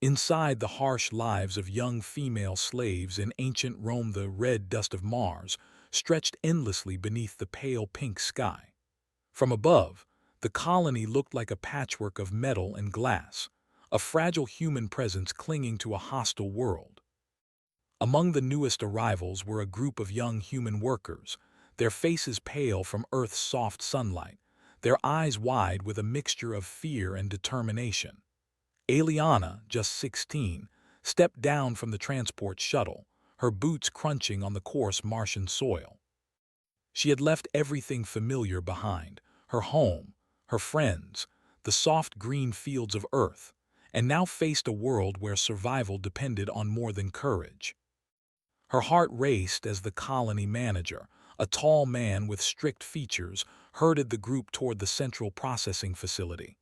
Inside, the harsh lives of young female slaves in ancient Rome, the red dust of Mars, stretched endlessly beneath the pale pink sky. From above, the colony looked like a patchwork of metal and glass, a fragile human presence clinging to a hostile world. Among the newest arrivals were a group of young human workers, their faces pale from Earth's soft sunlight, their eyes wide with a mixture of fear and determination. Eliana, just 16, stepped down from the transport shuttle, her boots crunching on the coarse Martian soil. She had left everything familiar behind, her home, her friends, the soft green fields of Earth, and now faced a world where survival depended on more than courage. Her heart raced as the colony manager, a tall man with strict features, herded the group toward the central processing facility.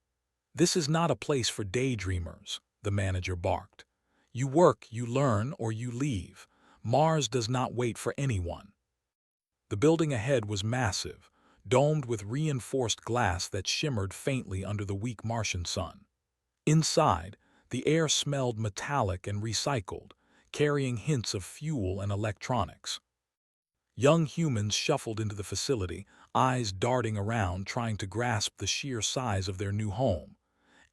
"This is not a place for daydreamers," the manager barked. "You work, you learn, or you leave. Mars does not wait for anyone." The building ahead was massive, domed with reinforced glass that shimmered faintly under the weak Martian sun. Inside, the air smelled metallic and recycled, carrying hints of fuel and electronics. Young humans shuffled into the facility, eyes darting around trying to grasp the sheer size of their new home.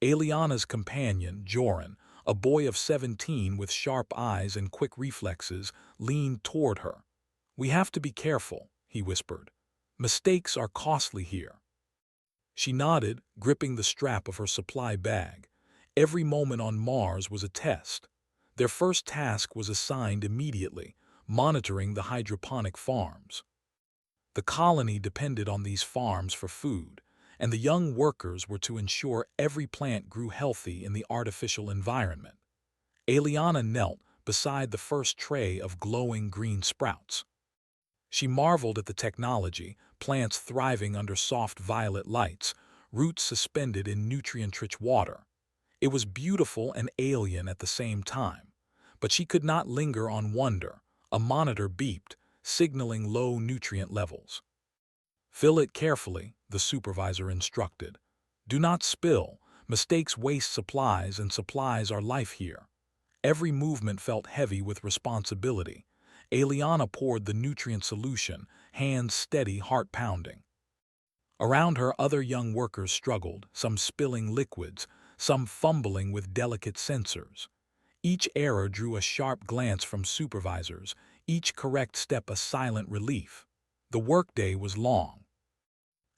Eliana's companion, Joran, a boy of 17 with sharp eyes and quick reflexes, leaned toward her. "We have to be careful," he whispered. "Mistakes are costly here." She nodded, gripping the strap of her supply bag. Every moment on Mars was a test. Their first task was assigned immediately, monitoring the hydroponic farms. The colony depended on these farms for food, and the young workers were to ensure every plant grew healthy in the artificial environment. Eliana knelt beside the first tray of glowing green sprouts. She marveled at the technology, plants thriving under soft violet lights, roots suspended in nutrient-rich water. It was beautiful and alien at the same time, but she could not linger on wonder. A monitor beeped, signaling low nutrient levels. "Fill it carefully," the supervisor instructed. "Do not spill. Mistakes waste supplies, and supplies are life here." Every movement felt heavy with responsibility. Eliana poured the nutrient solution, hands steady, heart pounding. Around her, other young workers struggled, some spilling liquids, some fumbling with delicate sensors. Each error drew a sharp glance from supervisors, each correct step a silent relief. The workday was long.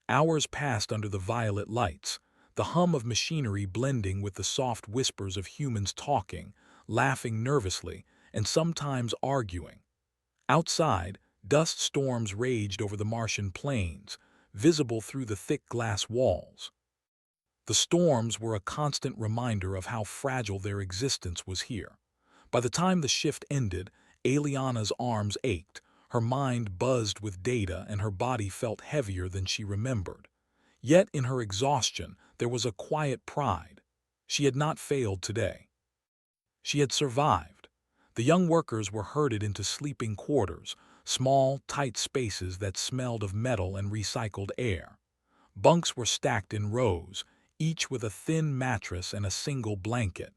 Hours passed under the violet lights, the hum of machinery blending with the soft whispers of humans talking, laughing nervously, and sometimes arguing. Outside, dust storms raged over the Martian plains, visible through the thick glass walls. The storms were a constant reminder of how fragile their existence was here. By the time the shift ended, Eliana's arms ached, her mind buzzed with data, and her body felt heavier than she remembered. Yet in her exhaustion, there was a quiet pride. She had not failed today. She had survived. The young workers were herded into sleeping quarters, small, tight spaces that smelled of metal and recycled air. Bunks were stacked in rows, each with a thin mattress and a single blanket.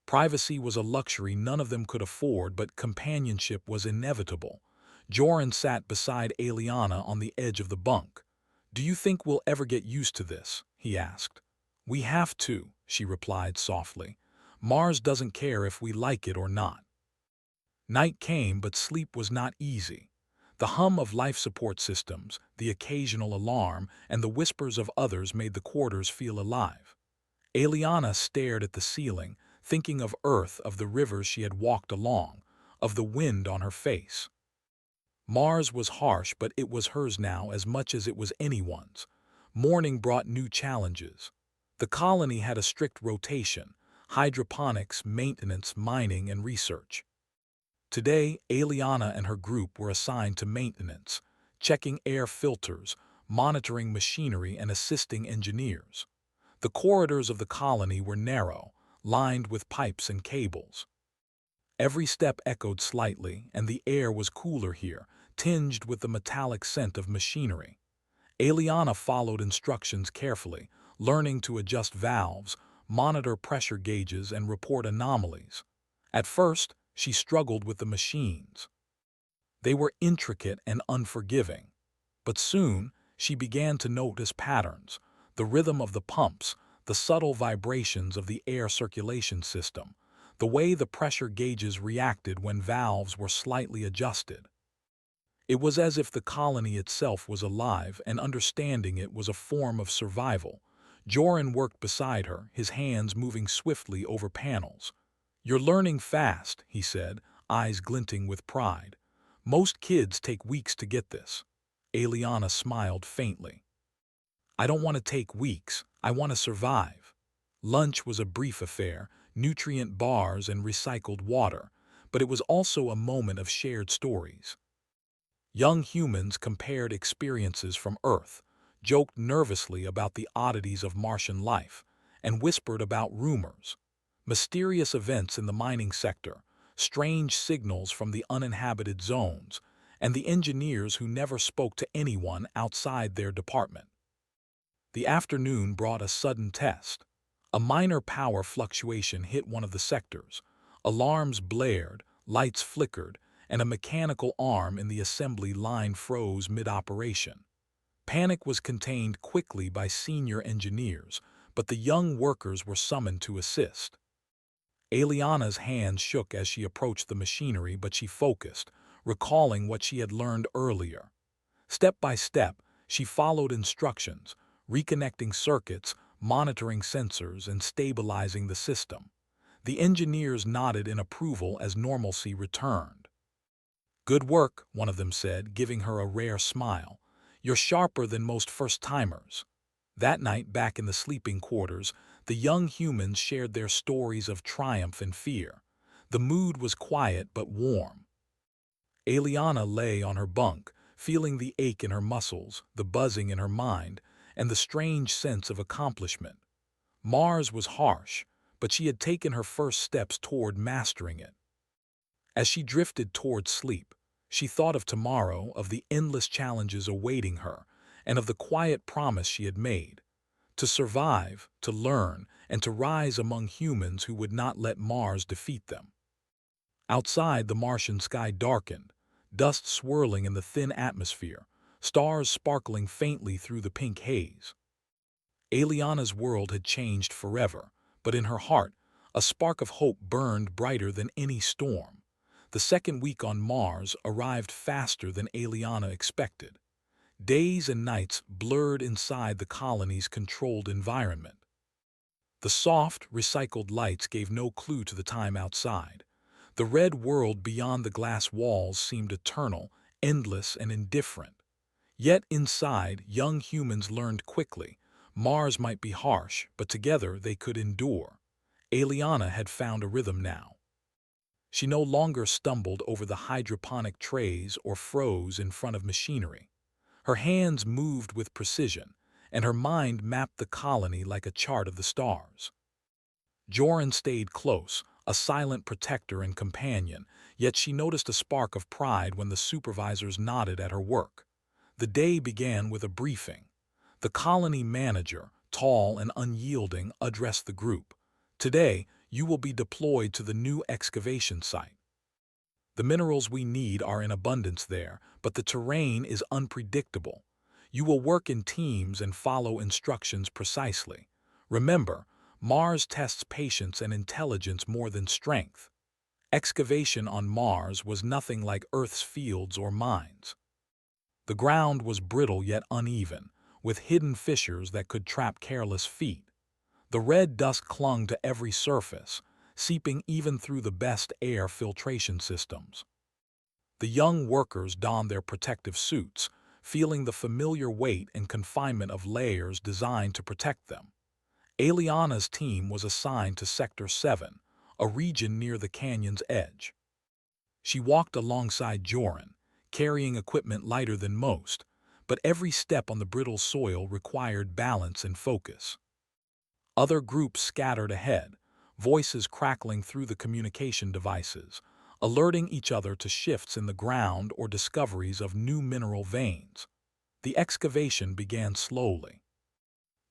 Privacy was a luxury none of them could afford, but companionship was inevitable. Joran sat beside Eliana on the edge of the bunk. "Do you think we'll ever get used to this?" he asked. "We have to," she replied softly. "Mars doesn't care if we like it or not." Night came, but sleep was not easy. The hum of life support systems, the occasional alarm, and the whispers of others made the quarters feel alive. Eliana stared at the ceiling, thinking of Earth, of the rivers she had walked along, of the wind on her face. Mars was harsh, but it was hers now as much as it was anyone's. Morning brought new challenges. The colony had a strict rotation: hydroponics, maintenance, mining, and research. Today, Eliana and her group were assigned to maintenance, checking air filters, monitoring machinery, and assisting engineers. The corridors of the colony were narrow, lined with pipes and cables. Every step echoed slightly, and the air was cooler here, tinged with the metallic scent of machinery. Eliana followed instructions carefully, learning to adjust valves, monitor pressure gauges, and report anomalies. At first, she struggled with the machines. They were intricate and unforgiving. But soon, she began to notice patterns, the rhythm of the pumps, the subtle vibrations of the air circulation system, the way the pressure gauges reacted when valves were slightly adjusted. It was as if the colony itself was alive, and understanding it was a form of survival. Joran worked beside her, his hands moving swiftly over panels. "You're learning fast," he said, eyes glinting with pride. "Most kids take weeks to get this." Eliana smiled faintly. "I don't want to take weeks, I want to survive." Lunch was a brief affair, nutrient bars and recycled water, but it was also a moment of shared stories. Young humans compared experiences from Earth, joked nervously about the oddities of Martian life, and whispered about rumors. Mysterious events in the mining sector, strange signals from the uninhabited zones, and the engineers who never spoke to anyone outside their department. The afternoon brought a sudden test. A minor power fluctuation hit one of the sectors. Alarms blared, lights flickered, and a mechanical arm in the assembly line froze mid-operation. Panic was contained quickly by senior engineers, but the young workers were summoned to assist. Eliana's hands shook as she approached the machinery, but she focused, recalling what she had learned earlier. Step by step, she followed instructions, reconnecting circuits, monitoring sensors, and stabilizing the system. The engineers nodded in approval as normalcy returned. "Good work," one of them said, giving her a rare smile. "You're sharper than most first-timers." That night, back in the sleeping quarters, the young humans shared their stories of triumph and fear. The mood was quiet but warm. Eliana lay on her bunk, feeling the ache in her muscles, the buzzing in her mind, and the strange sense of accomplishment. Mars was harsh, but she had taken her first steps toward mastering it. As she drifted toward sleep, she thought of tomorrow, of the endless challenges awaiting her, and of the quiet promise she had made: to survive, to learn, and to rise among humans who would not let Mars defeat them. Outside, the Martian sky darkened, dust swirling in the thin atmosphere, stars sparkling faintly through the pink haze. Eliana's world had changed forever, but in her heart, a spark of hope burned brighter than any storm. The second week on Mars arrived faster than Eliana expected. Days and nights blurred inside the colony's controlled environment. The soft, recycled lights gave no clue to the time outside. The red world beyond the glass walls seemed eternal, endless, and indifferent. Yet inside, young humans learned quickly. Mars might be harsh, but together they could endure. Eliana had found a rhythm now. She no longer stumbled over the hydroponic trays or froze in front of machinery. Her hands moved with precision, and her mind mapped the colony like a chart of the stars. Joran stayed close, a silent protector and companion, yet she noticed a spark of pride when the supervisors nodded at her work. The day began with a briefing. The colony manager, tall and unyielding, addressed the group. "Today, you will be deployed to the new excavation site. The minerals we need are in abundance there, but the terrain is unpredictable. You will work in teams and follow instructions precisely. Remember, Mars tests patience and intelligence more than strength." Excavation on Mars was nothing like Earth's fields or mines. The ground was brittle yet uneven, with hidden fissures that could trap careless feet. The red dust clung to every surface, seeping even through the best air filtration systems. The young workers donned their protective suits, feeling the familiar weight and confinement of layers designed to protect them. Eliana's team was assigned to Sector 7, a region near the canyon's edge. She walked alongside Joran, carrying equipment lighter than most, but every step on the brittle soil required balance and focus. Other groups scattered ahead, voices crackling through the communication devices, alerting each other to shifts in the ground or discoveries of new mineral veins. The excavation began slowly.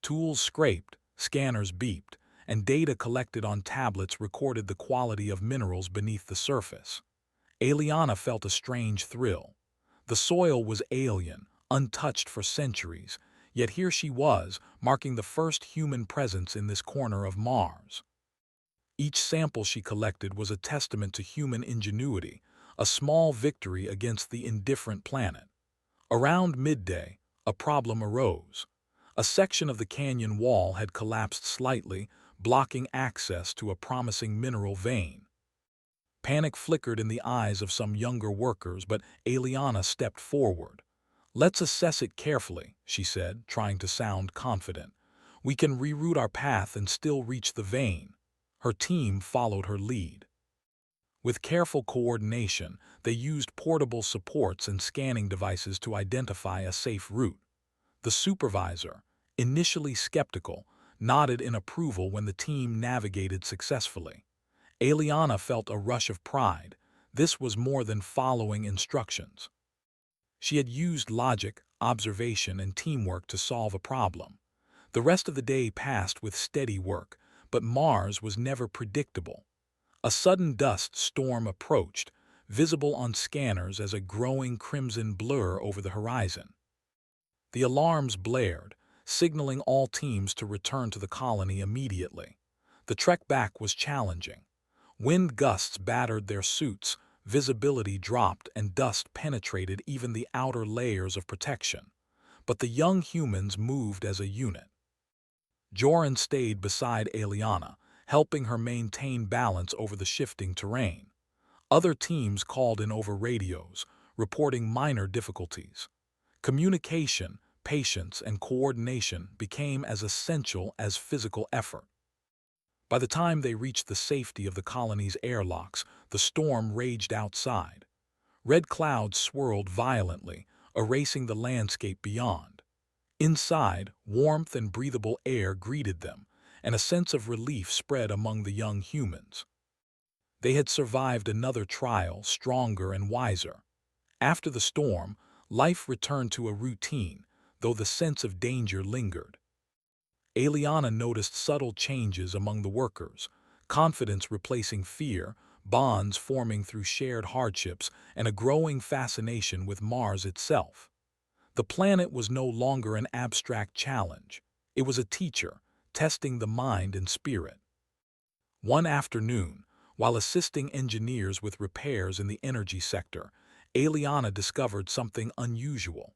Tools scraped, scanners beeped, and data collected on tablets recorded the quality of minerals beneath the surface. Eliana felt a strange thrill. The soil was alien, untouched for centuries, yet here she was, marking the first human presence in this corner of Mars. Each sample she collected was a testament to human ingenuity, a small victory against the indifferent planet. Around midday, a problem arose. A section of the canyon wall had collapsed slightly, blocking access to a promising mineral vein. Panic flickered in the eyes of some younger workers, but Eliana stepped forward. "Let's assess it carefully," she said, trying to sound confident. "We can reroute our path and still reach the vein." Her team followed her lead. With careful coordination, they used portable supports and scanning devices to identify a safe route. The supervisor, initially skeptical, nodded in approval when the team navigated successfully. Eliana felt a rush of pride. This was more than following instructions. She had used logic, observation, and teamwork to solve a problem. The rest of the day passed with steady work, but Mars was never predictable. A sudden dust storm approached, visible on scanners as a growing crimson blur over the horizon. The alarms blared, signaling all teams to return to the colony immediately. The trek back was challenging. Wind gusts battered their suits, visibility dropped, and dust penetrated even the outer layers of protection. But the young humans moved as a unit. Joran stayed beside Eliana, helping her maintain balance over the shifting terrain. Other teams called in over radios, reporting minor difficulties. Communication, patience, and coordination became as essential as physical effort. By the time they reached the safety of the colony's airlocks, the storm raged outside. Red clouds swirled violently, erasing the landscape beyond. Inside, warmth and breathable air greeted them, and a sense of relief spread among the young humans. They had survived another trial, stronger and wiser. After the storm, life returned to a routine, though the sense of danger lingered. Eliana noticed subtle changes among the workers, confidence replacing fear, bonds forming through shared hardships, and a growing fascination with Mars itself. The planet was no longer an abstract challenge. It was a teacher, testing the mind and spirit. One afternoon, while assisting engineers with repairs in the energy sector, Eliana discovered something unusual.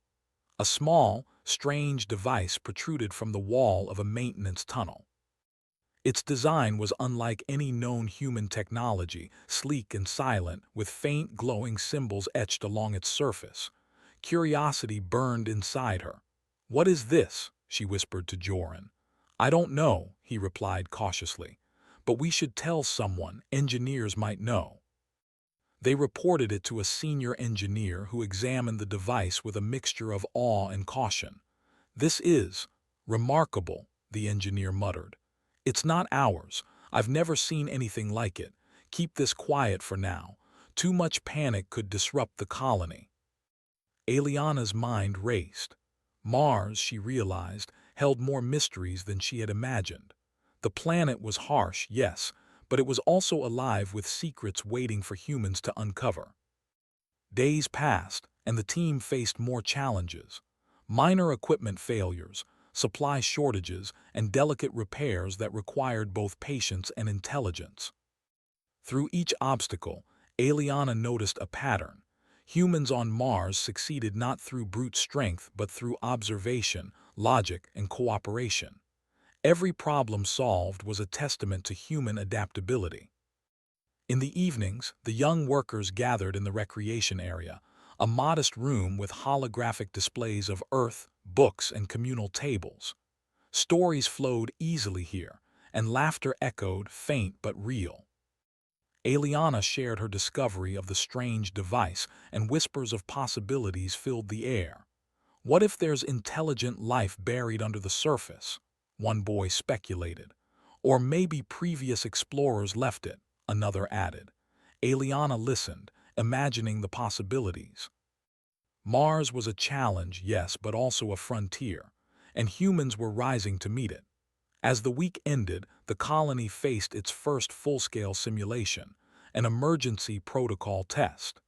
A small, strange device protruded from the wall of a maintenance tunnel. Its design was unlike any known human technology, sleek and silent, with faint glowing symbols etched along its surface. Curiosity burned inside her. "What is this?" she whispered to Joran. "I don't know," he replied cautiously. "But we should tell someone. Engineers might know." They reported it to a senior engineer who examined the device with a mixture of awe and caution. "This is remarkable," the engineer muttered. "It's not ours. I've never seen anything like it. Keep this quiet for now. Too much panic could disrupt the colony." Eliana's mind raced. Mars, she realized, held more mysteries than she had imagined. The planet was harsh, yes, but it was also alive with secrets waiting for humans to uncover. Days passed, and the team faced more challenges. Minor equipment failures, supply shortages, and delicate repairs that required both patience and intelligence. Through each obstacle, Eliana noticed a pattern. Humans on Mars succeeded not through brute strength but through observation, logic, and cooperation. Every problem solved was a testament to human adaptability. In the evenings, the young workers gathered in the recreation area, a modest room with holographic displays of Earth, books, and communal tables. Stories flowed easily here, and laughter echoed, faint but real. Eliana shared her discovery of the strange device, and whispers of possibilities filled the air. "What if there's intelligent life buried under the surface?" one boy speculated. "Or maybe previous explorers left it," another added. Eliana listened, imagining the possibilities. Mars was a challenge, yes, but also a frontier, and humans were rising to meet it. As the week ended, the colony faced its first full-scale simulation, an emergency protocol test.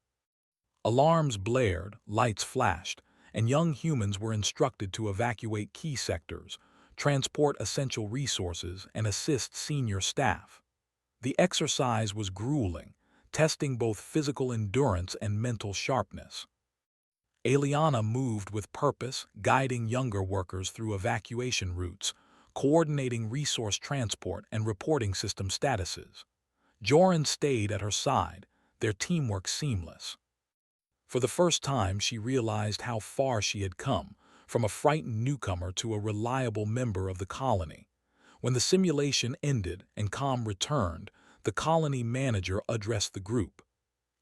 Alarms blared, lights flashed, and young humans were instructed to evacuate key sectors, transport essential resources, and assist senior staff. The exercise was grueling, testing both physical endurance and mental sharpness. Eliana moved with purpose, guiding younger workers through evacuation routes, coordinating resource transport and reporting system statuses. Joran stayed at her side, their teamwork seamless. For the first time, she realized how far she had come, from a frightened newcomer to a reliable member of the colony. When the simulation ended and calm returned, the colony manager addressed the group.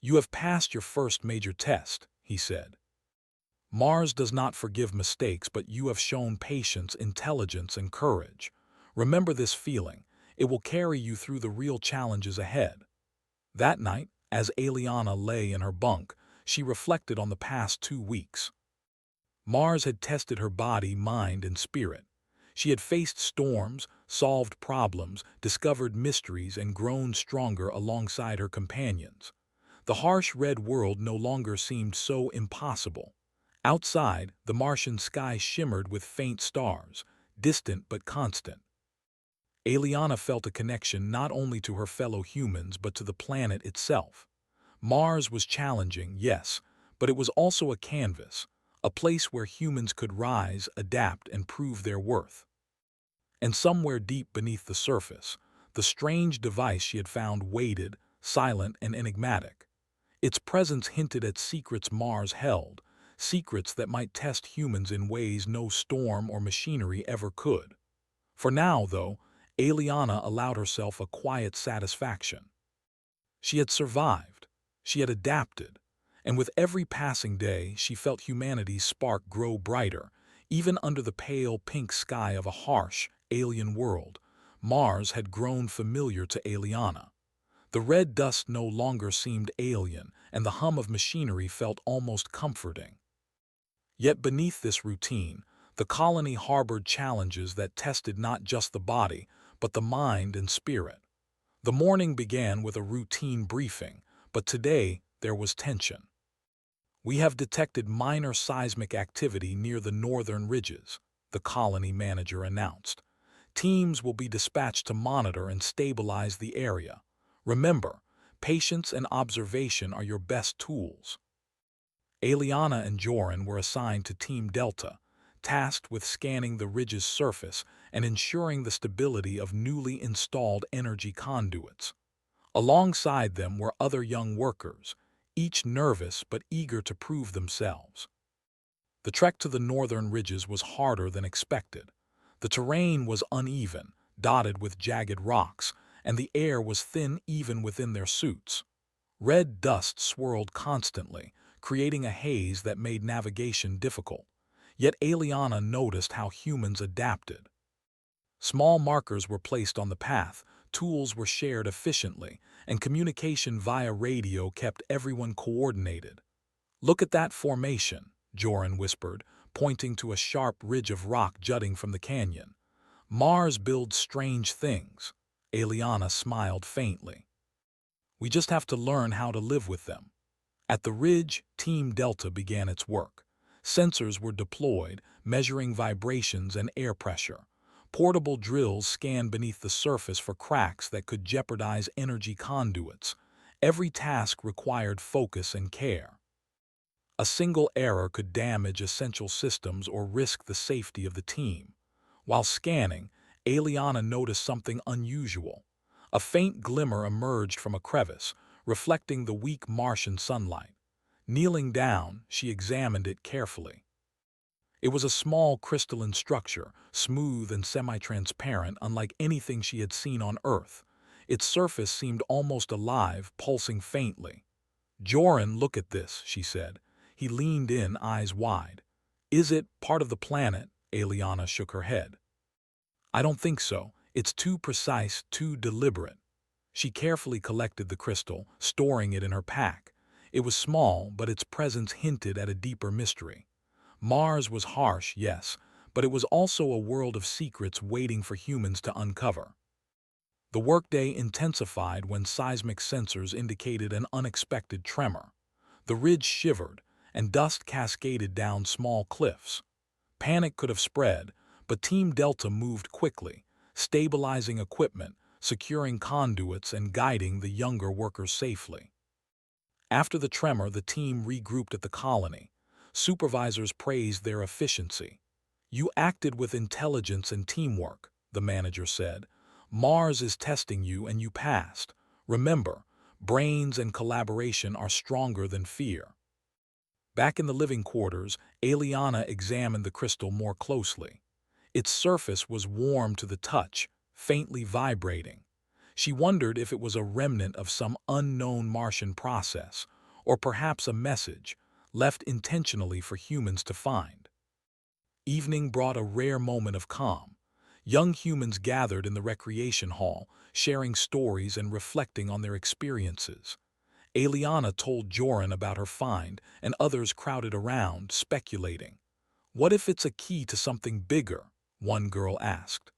"You have passed your first major test," he said. "Mars does not forgive mistakes, but you have shown patience, intelligence, and courage. Remember this feeling. It will carry you through the real challenges ahead." That night, as Eliana lay in her bunk, she reflected on the past 2 weeks. Mars had tested her body, mind, and spirit. She had faced storms, solved problems, discovered mysteries, and grown stronger alongside her companions. The harsh red world no longer seemed so impossible. Outside, the Martian sky shimmered with faint stars, distant but constant. Eliana felt a connection not only to her fellow humans but to the planet itself. Mars was challenging, yes, but it was also a canvas, a place where humans could rise, adapt, and prove their worth. And somewhere deep beneath the surface, the strange device she had found waited, silent and enigmatic. Its presence hinted at secrets Mars held, secrets that might test humans in ways no storm or machinery ever could. For now, though, Eliana allowed herself a quiet satisfaction. She had survived, she had adapted, and with every passing day she felt humanity's spark grow brighter, even under the pale pink sky of a harsh, alien world. Mars had grown familiar to Eliana. The red dust no longer seemed alien, and the hum of machinery felt almost comforting. Yet beneath this routine, the colony harbored challenges that tested not just the body, but the mind and spirit. The morning began with a routine briefing, but today there was tension. "We have detected minor seismic activity near the northern ridges," the colony manager announced. "Teams will be dispatched to monitor and stabilize the area. Remember, patience and observation are your best tools." Eliana and Joran were assigned to Team Delta, tasked with scanning the ridge's surface and ensuring the stability of newly installed energy conduits. Alongside them were other young workers, each nervous but eager to prove themselves. The trek to the northern ridges was harder than expected. The terrain was uneven, dotted with jagged rocks, and the air was thin even within their suits. Red dust swirled constantly, creating a haze that made navigation difficult. Yet Eliana noticed how humans adapted. Small markers were placed on the path, tools were shared efficiently, and communication via radio kept everyone coordinated. "Look at that formation," Joran whispered, pointing to a sharp ridge of rock jutting from the canyon. "Mars builds strange things." Eliana smiled faintly. "We just have to learn how to live with them." At the ridge, Team Delta began its work. Sensors were deployed, measuring vibrations and air pressure. Portable drills scanned beneath the surface for cracks that could jeopardize energy conduits. Every task required focus and care. A single error could damage essential systems or risk the safety of the team. While scanning, Eliana noticed something unusual. A faint glimmer emerged from a crevice, reflecting the weak Martian sunlight. Kneeling down, she examined it carefully. It was a small crystalline structure, smooth and semi-transparent, unlike anything she had seen on Earth. Its surface seemed almost alive, pulsing faintly. "Joran, look at this," she said. He leaned in, eyes wide. "Is it part of the planet?" Eliana shook her head. "I don't think so. It's too precise, too deliberate." She carefully collected the crystal, storing it in her pack. It was small, but its presence hinted at a deeper mystery. Mars was harsh, yes, but it was also a world of secrets waiting for humans to uncover. The workday intensified when seismic sensors indicated an unexpected tremor. The ridge shivered, and dust cascaded down small cliffs. Panic could have spread, but Team Delta moved quickly, stabilizing equipment, securing conduits, and guiding the younger workers safely. After the tremor, the team regrouped at the colony. Supervisors praised their efficiency. "You acted with intelligence and teamwork," the manager said. "Mars is testing you and you passed. Remember, brains and collaboration are stronger than fear." Back in the living quarters, Eliana examined the crystal more closely. Its surface was warm to the touch, faintly vibrating. She wondered if it was a remnant of some unknown Martian process, or perhaps a message, left intentionally for humans to find. Evening brought a rare moment of calm. Young humans gathered in the recreation hall, sharing stories and reflecting on their experiences. Eliana told Joran about her find, and others crowded around, speculating. "What if it's a key to something bigger?" one girl asked.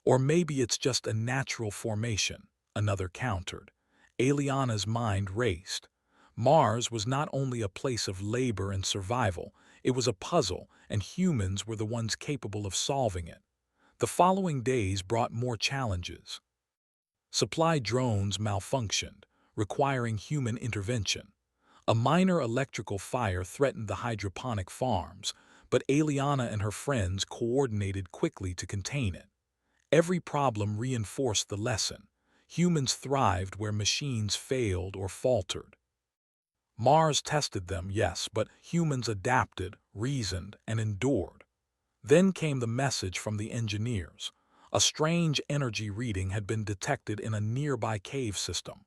"Or maybe it's just a natural formation," another countered. Eliana's mind raced. Mars was not only a place of labor and survival, it was a puzzle, and humans were the ones capable of solving it. The following days brought more challenges. Supply drones malfunctioned, requiring human intervention. A minor electrical fire threatened the hydroponic farms, but Eliana and her friends coordinated quickly to contain it. Every problem reinforced the lesson. Humans thrived where machines failed or faltered. Mars tested them, yes, but humans adapted, reasoned, and endured. Then came the message from the engineers. A strange energy reading had been detected in a nearby cave system.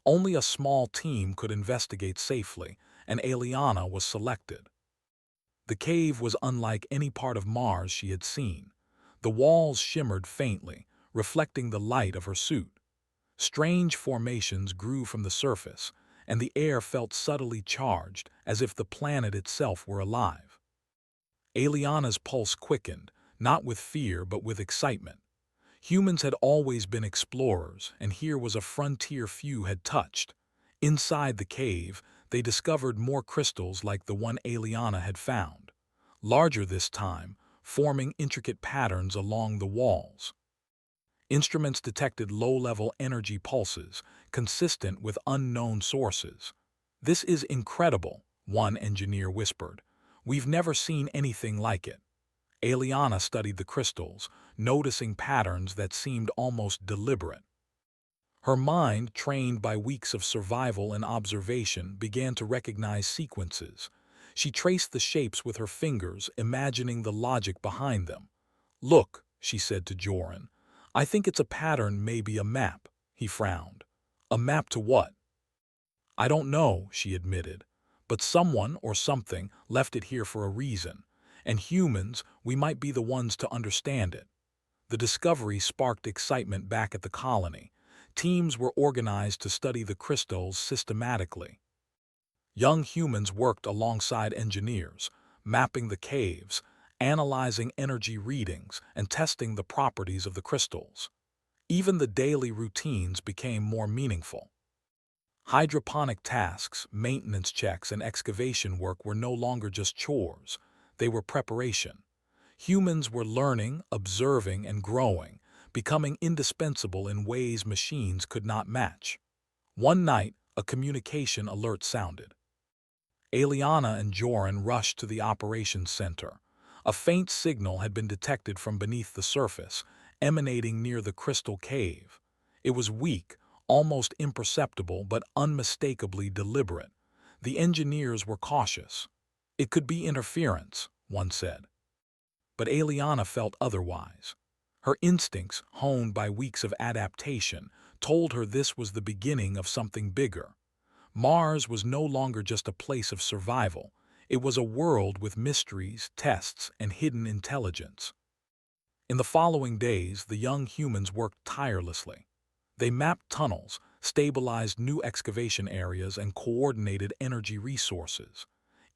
Only a small team could investigate safely, and Eliana was selected. The cave was unlike any part of Mars she had seen. The walls shimmered faintly, reflecting the light of her suit. Strange formations grew from the surface, and the air felt subtly charged, as if the planet itself were alive. Eliana's pulse quickened, not with fear but with excitement. Humans had always been explorers, and here was a frontier few had touched. Inside the cave, they discovered more crystals like the one Eliana had found. Larger this time, forming intricate patterns along the walls. Instruments detected low-level energy pulses, consistent with unknown sources. "This is incredible," one engineer whispered. "We've never seen anything like it." Eliana studied the crystals, noticing patterns that seemed almost deliberate. Her mind, trained by weeks of survival and observation, began to recognize sequences. She traced the shapes with her fingers, imagining the logic behind them. "Look," she said to Joran. "I think it's a pattern, maybe a map." He frowned. "A map to what?" "I don't know," she admitted. "But someone or something left it here for a reason. And humans, we might be the ones to understand it." The discovery sparked excitement back at the colony. Teams were organized to study the crystals systematically. Young humans worked alongside engineers, mapping the caves, analyzing energy readings, and testing the properties of the crystals. Even the daily routines became more meaningful. Hydroponic tasks, maintenance checks, and excavation work were no longer just chores. They were preparation. Humans were learning, observing, and growing, becoming indispensable in ways machines could not match. One night, a communication alert sounded. Eliana and Joran rushed to the operations center. A faint signal had been detected from beneath the surface, emanating near the crystal cave. It was weak, almost imperceptible, but unmistakably deliberate. The engineers were cautious. "It could be interference," one said. But Eliana felt otherwise. Her instincts, honed by weeks of adaptation, told her this was the beginning of something bigger. Mars was no longer just a place of survival. It was a world with mysteries, tests, and hidden intelligence. In the following days, the young humans worked tirelessly. They mapped tunnels, stabilized new excavation areas, and coordinated energy resources.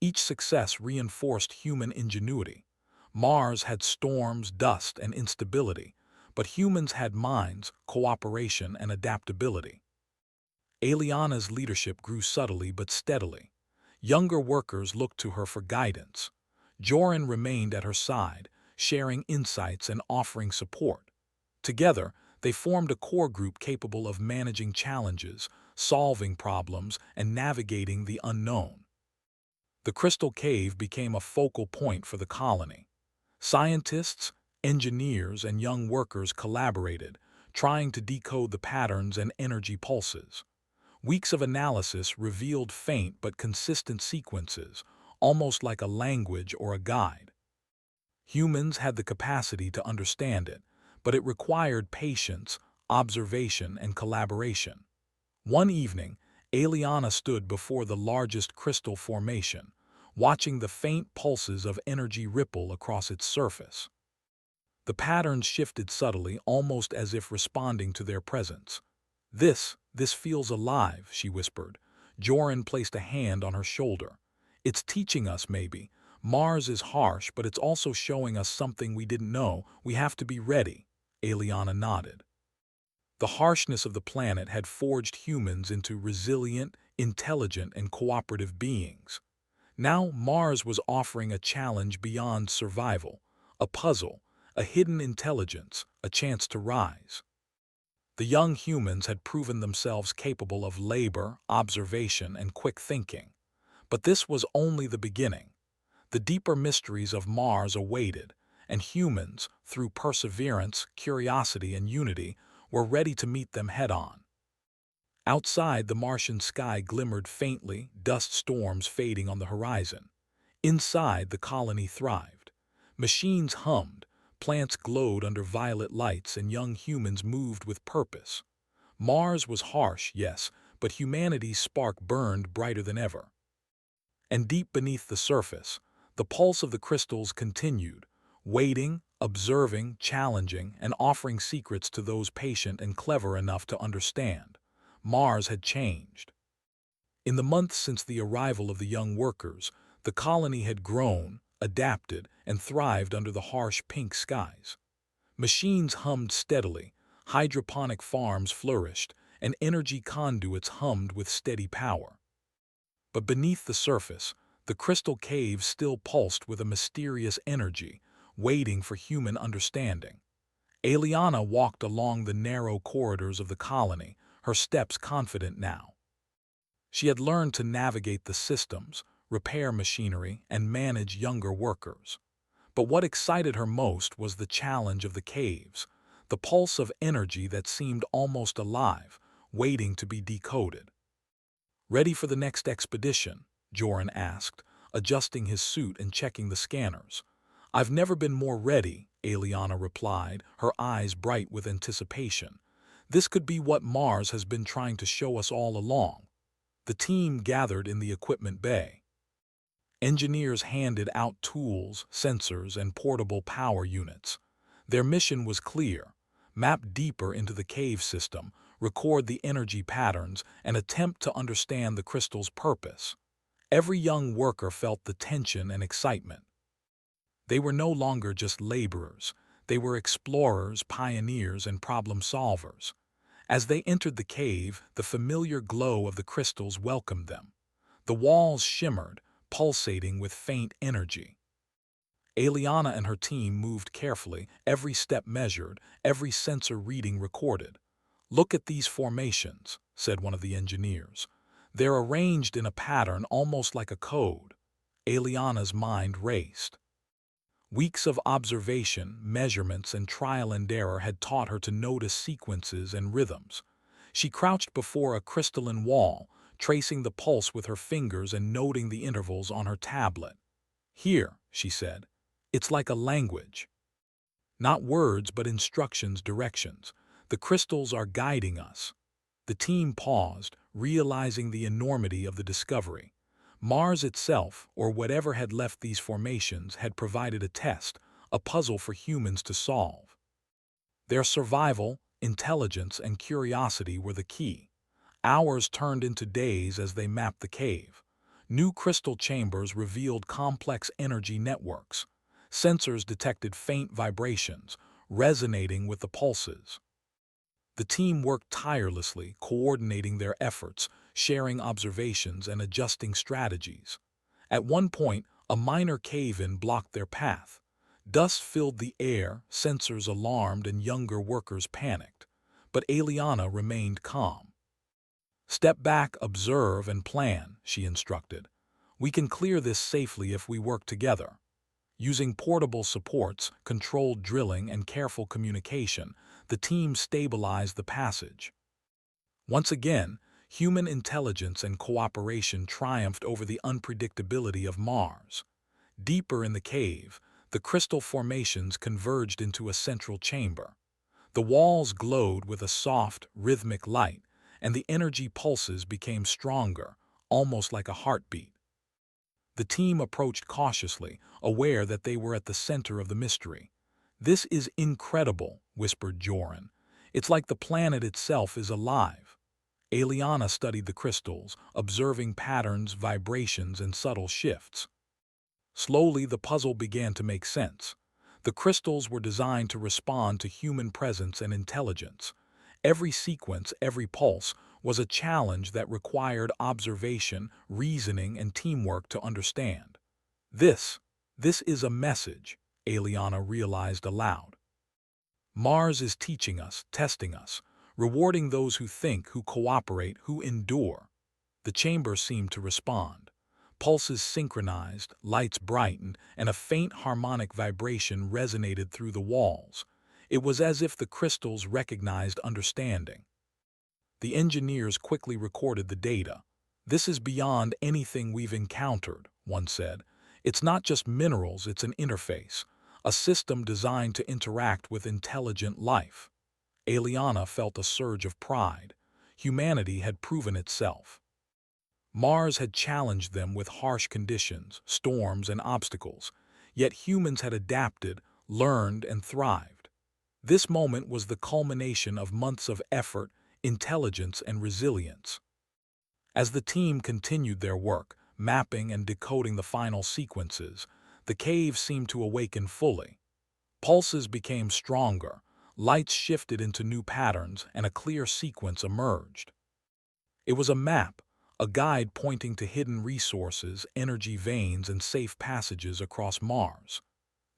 Each success reinforced human ingenuity. Mars had storms, dust, and instability, but humans had minds, cooperation, and adaptability. Eliana's leadership grew subtly but steadily. Younger workers looked to her for guidance. Joran remained at her side, sharing insights and offering support. Together, they formed a core group capable of managing challenges, solving problems, and navigating the unknown. The Crystal Cave became a focal point for the colony. Scientists, engineers, and young workers collaborated, trying to decode the patterns and energy pulses. Weeks of analysis revealed faint but consistent sequences, almost like a language or a guide. Humans had the capacity to understand it, but it required patience, observation, and collaboration. One evening, Eliana stood before the largest crystal formation, watching the faint pulses of energy ripple across its surface. The patterns shifted subtly, almost as if responding to their presence. This feels alive," she whispered. Joran placed a hand on her shoulder. "It's teaching us, maybe. Mars is harsh, but it's also showing us something we didn't know. We have to be ready." Eliana nodded. The harshness of the planet had forged humans into resilient, intelligent, and cooperative beings. Now Mars was offering a challenge beyond survival, a puzzle, a hidden intelligence, a chance to rise. The young humans had proven themselves capable of labor, observation, and quick thinking. But this was only the beginning. The deeper mysteries of Mars awaited, and humans, through perseverance, curiosity, and unity, were ready to meet them head-on. Outside, the Martian sky glimmered faintly, dust storms fading on the horizon. Inside, the colony thrived. Machines hummed, plants glowed under violet lights, and young humans moved with purpose. Mars was harsh, yes, but humanity's spark burned brighter than ever. And deep beneath the surface, the pulse of the crystals continued, waiting, observing, challenging, and offering secrets to those patient and clever enough to understand. Mars had changed. In the months since the arrival of the young workers, the colony had grown, adapted, and thrived under the harsh pink skies. Machines hummed steadily, hydroponic farms flourished, and energy conduits hummed with steady power. But beneath the surface, the crystal cave still pulsed with a mysterious energy, waiting for human understanding. Eliana walked along the narrow corridors of the colony, her steps confident now. She had learned to navigate the systems, repair machinery, and manage younger workers. But what excited her most was the challenge of the caves, the pulse of energy that seemed almost alive, waiting to be decoded. "Ready for the next expedition?" Joran asked, adjusting his suit and checking the scanners. "I've never been more ready," Eliana replied, her eyes bright with anticipation. "This could be what Mars has been trying to show us all along." The team gathered in the equipment bay. Engineers handed out tools, sensors, and portable power units. Their mission was clear: map deeper into the cave system, record the energy patterns, and attempt to understand the crystal's purpose. Every young worker felt the tension and excitement. They were no longer just laborers. They were explorers, pioneers, and problem solvers. As they entered the cave, the familiar glow of the crystals welcomed them. The walls shimmered, pulsating with faint energy. Eliana and her team moved carefully, every step measured, every sensor reading recorded. "Look at these formations," said one of the engineers. "They're arranged in a pattern almost like a code." Eliana's mind raced. Weeks of observation, measurements, and trial and error had taught her to notice sequences and rhythms. She crouched before a crystalline wall, tracing the pulse with her fingers and noting the intervals on her tablet. "Here," she said. "It's like a language. Not words, but instructions, directions. The crystals are guiding us." The team paused, realizing the enormity of the discovery. Mars itself, or whatever had left these formations, had provided a test, a puzzle for humans to solve. Their survival, intelligence, and curiosity were the key. Hours turned into days as they mapped the cave. New crystal chambers revealed complex energy networks. Sensors detected faint vibrations, resonating with the pulses. The team worked tirelessly, coordinating their efforts, sharing observations and adjusting strategies. At one point, a minor cave-in blocked their path. Dust filled the air, sensors alarmed, and younger workers panicked. But Eliana remained calm. "Step back, observe, and plan," she instructed. "We can clear this safely if we work together." Using portable supports, controlled drilling, and careful communication, the team stabilized the passage. Once again, human intelligence and cooperation triumphed over the unpredictability of Mars. Deeper in the cave, the crystal formations converged into a central chamber. The walls glowed with a soft, rhythmic light, and the energy pulses became stronger, almost like a heartbeat. The team approached cautiously, aware that they were at the center of the mystery. "This is incredible," whispered Joran. "It's like the planet itself is alive." Eliana studied the crystals, observing patterns, vibrations, and subtle shifts. Slowly, the puzzle began to make sense. The crystals were designed to respond to human presence and intelligence. Every sequence, every pulse, was a challenge that required observation, reasoning, and teamwork to understand. This is a message," Eliana realized aloud. "Mars is teaching us, testing us, rewarding those who think, who cooperate, who endure." The chamber seemed to respond. Pulses synchronized, lights brightened, and a faint harmonic vibration resonated through the walls. It was as if the crystals recognized understanding. The engineers quickly recorded the data. "This is beyond anything we've encountered," one said. "It's not just minerals, it's an interface, a system designed to interact with intelligent life." Eliana felt a surge of pride. Humanity had proven itself. Mars had challenged them with harsh conditions, storms, and obstacles, yet humans had adapted, learned, and thrived. This moment was the culmination of months of effort, intelligence, and resilience. As the team continued their work, mapping and decoding the final sequences, the cave seemed to awaken fully. Pulses became stronger, lights shifted into new patterns, and a clear sequence emerged. It was a map, a guide pointing to hidden resources, energy veins, and safe passages across Mars.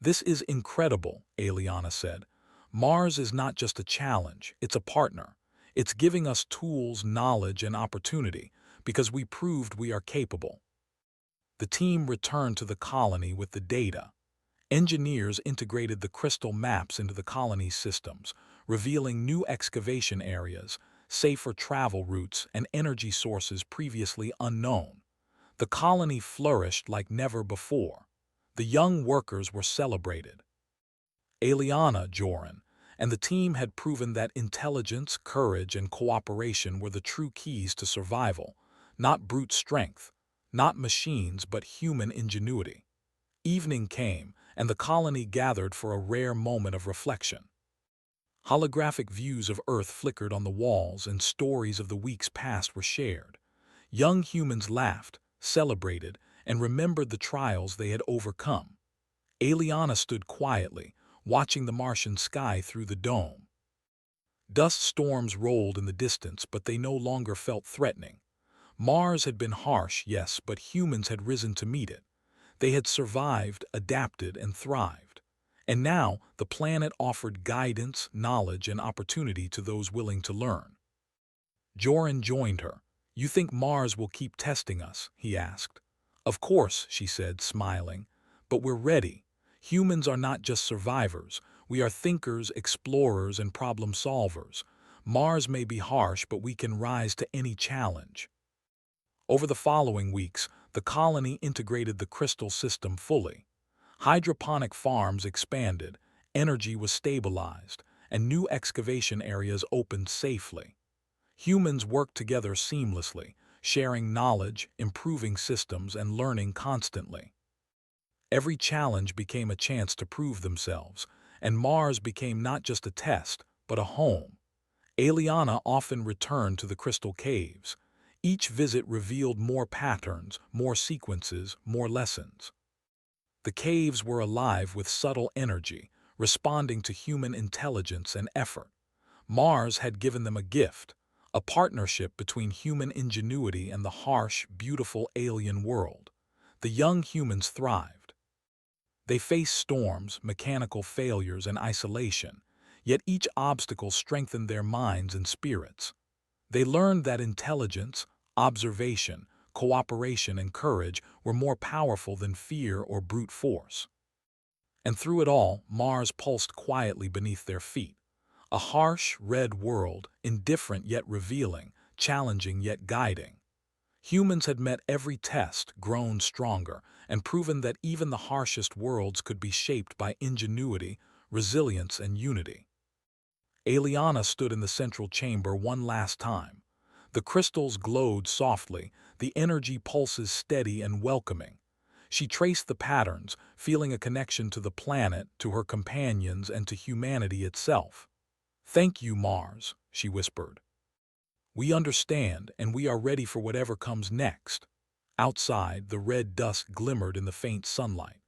"This is incredible," Eliana said. "Mars is not just a challenge, it's a partner. It's giving us tools, knowledge, and opportunity, because we proved we are capable." The team returned to the colony with the data. Engineers integrated the crystal maps into the colony's systems, revealing new excavation areas, safer travel routes, and energy sources previously unknown. The colony flourished like never before. The young workers were celebrated. Eliana, Joran, and the team had proven that intelligence, courage, and cooperation were the true keys to survival, not brute strength, not machines, but human ingenuity. Evening came, and the colony gathered for a rare moment of reflection. Holographic views of Earth flickered on the walls, and stories of the weeks past were shared. Young humans laughed, celebrated, and remembered the trials they had overcome. Eliana stood quietly, watching the Martian sky through the dome. Dust storms rolled in the distance, but they no longer felt threatening. Mars had been harsh, yes, but humans had risen to meet it. They had survived, adapted, and thrived. And now, the planet offered guidance, knowledge, and opportunity to those willing to learn. Joran joined her. "You think Mars will keep testing us?" he asked. "Of course," she said, smiling. "But we're ready. Humans are not just survivors. We are thinkers, explorers, and problem solvers. Mars may be harsh, but we can rise to any challenge." Over the following weeks, the colony integrated the crystal system fully. Hydroponic farms expanded, energy was stabilized, and new excavation areas opened safely. Humans worked together seamlessly, sharing knowledge, improving systems, and learning constantly. Every challenge became a chance to prove themselves, and Mars became not just a test, but a home. Eliana often returned to the crystal caves. Each visit revealed more patterns, more sequences, more lessons. The caves were alive with subtle energy, responding to human intelligence and effort. Mars had given them a gift, a partnership between human ingenuity and the harsh, beautiful alien world. The young humans thrived. They faced storms, mechanical failures, and isolation, yet each obstacle strengthened their minds and spirits. They learned that intelligence, observation, cooperation, and courage were more powerful than fear or brute force. And through it all, Mars pulsed quietly beneath their feet. A harsh, red world, indifferent yet revealing, challenging yet guiding. Humans had met every test, grown stronger, and proven that even the harshest worlds could be shaped by ingenuity, resilience, and unity. Aliana stood in the central chamber one last time. The crystals glowed softly, the energy pulses steady and welcoming. She traced the patterns, feeling a connection to the planet, to her companions, and to humanity itself. "Thank you, Mars," she whispered. "We understand, and we are ready for whatever comes next." Outside, the red dust glimmered in the faint sunlight.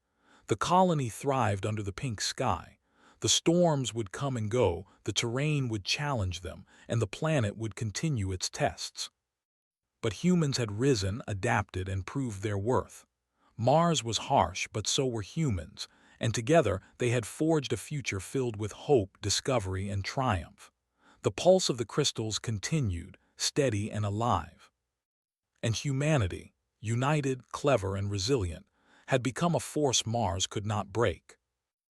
The colony thrived under the pink sky. The storms would come and go, the terrain would challenge them, and the planet would continue its tests. But humans had risen, adapted, and proved their worth. Mars was harsh, but so were humans, and together they had forged a future filled with hope, discovery, and triumph. The pulse of the crystals continued, steady and alive. And humanity, united, clever, and resilient, had become a force Mars could not break.